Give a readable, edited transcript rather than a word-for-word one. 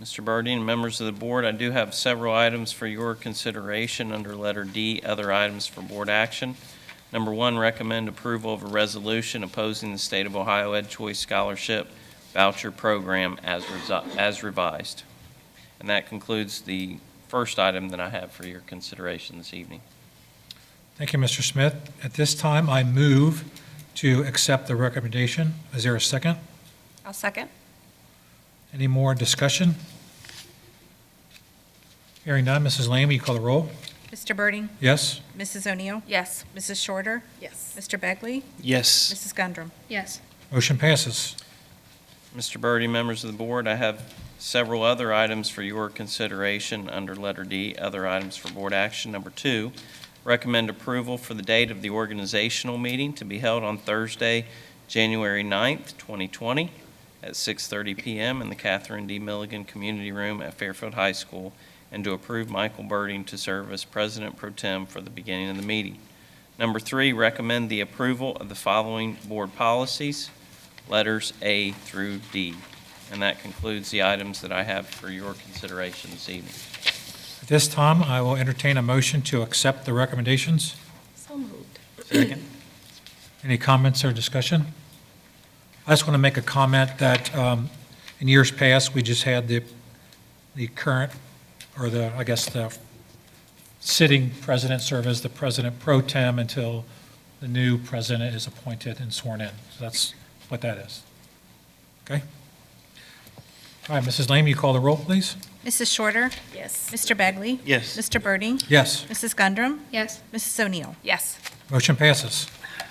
Mr. Birdie and members of the board, I do have several items for your consideration under letter D, other items for board action. Number one, recommend approval of a resolution opposing the State of Ohio Ed Choice Scholarship Voucher Program as revised. And that concludes the first item that I have for your consideration this evening. Thank you, Mr. Smith. At this time, I move to accept the recommendation. Is there a second? I'll second. Any more discussion? Hearing none, Mrs. Lane, will you call the roll? Mr. Birding? Yes? Mrs. O'Neill? Yes. Mrs. Shorter? Yes. Mr. Begley? Yes. Mrs. Gundrum? Yes. Motion passes. Mr. Birdie, members of the board, I have several other items for your consideration under letter D, other items for board action. Number two, recommend approval for the date of the organizational meeting to be held on Thursday, January 9th, 2020 at 6:30 p.m. in the Catherine D. Milligan Community Room at Fairfield High School, and to approve Michael Birding to serve as President Pro Tem for the beginning of the meeting. Number three, recommend the approval of the following board policies, letters A through D. And that concludes the items that I have for your consideration this evening. At this time, I will entertain a motion to accept the recommendations. So moved. Second. Any comments or discussion? I just want to make a comment that in years past, we just had the current, or the sitting president serve as the president pro tem until the new president is appointed and sworn in. So that's what that is. Okay? All right, Mrs. Lane, will you call the roll, please? Mrs. Shorter? Yes. Mr. Begley? Yes. Mr. Birding? Yes. Mrs. Gundrum? Yes. Mrs. O'Neill? Yes. Motion passes.